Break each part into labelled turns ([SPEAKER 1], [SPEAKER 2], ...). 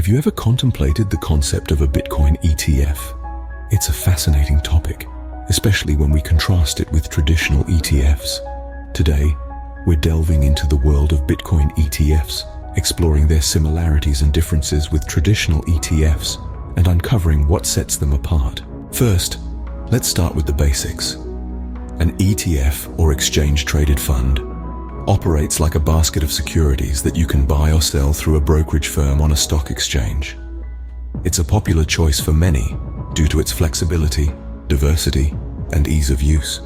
[SPEAKER 1] Have you ever contemplated the concept of a Bitcoin ETF? It's a fascinating topic, especially when we contrast it with traditional ETFs. Today, we're delving into the world of Bitcoin ETFs, exploring their similarities and differences with traditional ETFs, and uncovering what sets them apart. First, let's start with the basics. An ETF, or exchange-traded fund, operates like a basket of securities that you can buy or sell through a brokerage firm on a stock exchange. It's a popular choice for many due to its flexibility, diversity, and ease of use.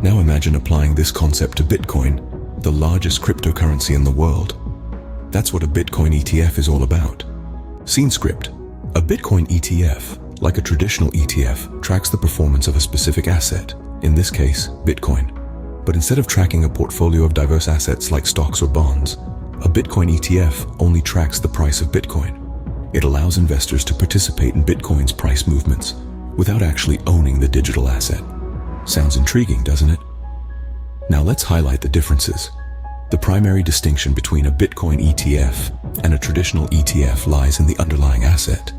[SPEAKER 1] Now imagine applying this concept to Bitcoin, the largest cryptocurrency in the world. That's what a Bitcoin ETF is all about. Scene script. A Bitcoin ETF, like a traditional ETF, tracks the performance of a specific asset, in this case, Bitcoin. But instead of tracking a portfolio of diverse assets like stocks or bonds, a Bitcoin ETF only tracks the price of Bitcoin. It allows investors to participate in Bitcoin's price movements without actually owning the digital asset. Sounds intriguing, doesn't it? Now let's highlight the differences. The primary distinction between a Bitcoin ETF and a traditional ETF lies in the underlying asset.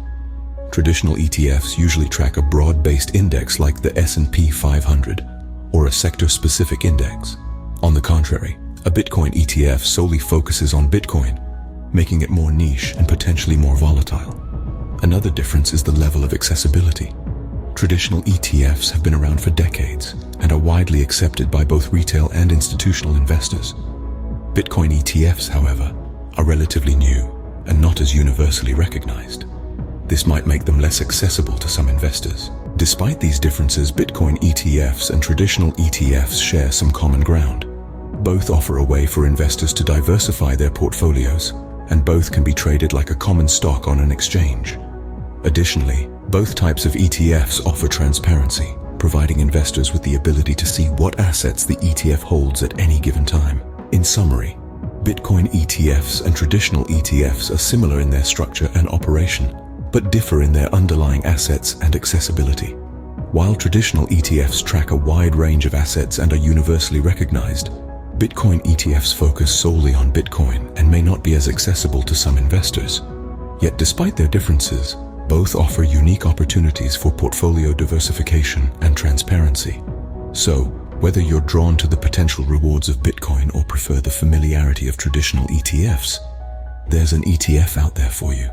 [SPEAKER 1] Traditional ETFs usually track a broad-based index like the S&P 500 or a sector-specific index. On the contrary, a Bitcoin ETF solely focuses on Bitcoin, making it more niche and potentially more volatile. Another difference is the level of accessibility. Traditional ETFs have been around for decades and are widely accepted by both retail and institutional investors. Bitcoin ETFs, however, are relatively new and not as universally recognized. This might make them less accessible to some investors. Despite these differences, Bitcoin ETFs and traditional ETFs share some common ground. Both offer a way for investors to diversify their portfolios, and both can be traded like a common stock on an exchange. Additionally, both types of ETFs offer transparency, providing investors with the ability to see what assets the ETF holds at any given time. In summary, Bitcoin ETFs and traditional ETFs are similar in their structure and operation, but differ in their underlying assets and accessibility. While traditional ETFs track a wide range of assets and are universally recognized, Bitcoin ETFs focus solely on Bitcoin and may not be as accessible to some investors. Yet despite their differences, both offer unique opportunities for portfolio diversification and transparency. So, whether you're drawn to the potential rewards of Bitcoin or prefer the familiarity of traditional ETFs, there's an ETF out there for you.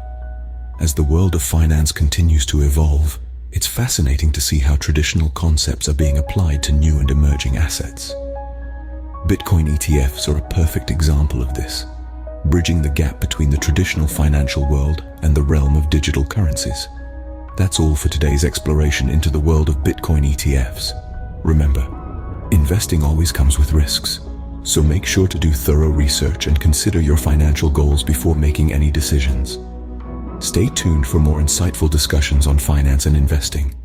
[SPEAKER 1] As the world of finance continues to evolve, it's fascinating to see how traditional concepts are being applied to new and emerging assets. Bitcoin ETFs are a perfect example of this, bridging the gap between the traditional financial world and the realm of digital currencies. That's all for today's exploration into the world of Bitcoin ETFs. Remember, investing always comes with risks, so make sure to do thorough research and consider your financial goals before making any decisions. Stay tuned for more insightful discussions on finance and investing.